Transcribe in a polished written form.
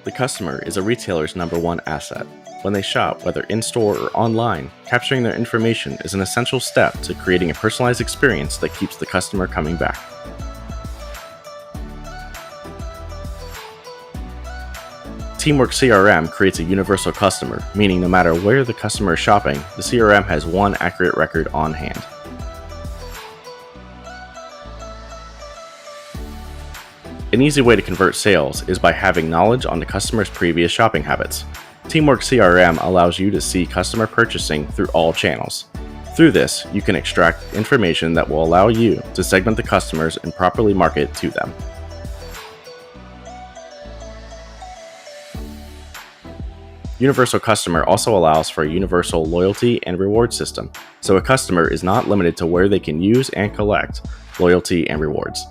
The customer is a retailer's number one asset. When they shop, whether in-store or online, capturing their information is an essential step to creating a personalized experience that keeps the customer coming back. Teamwork CRM creates a universal customer, meaning no matter where the customer is shopping, the CRM has one accurate record on hand. An easy way to convert sales is by having knowledge on the customer's previous shopping habits. Teamwork CRM allows you to see customer purchasing through all channels. Through this, you can extract information that will allow you to segment the customers and properly market to them. Universal Customer also allows for a universal loyalty and reward system, so a customer is not limited to where they can use and collect loyalty and rewards.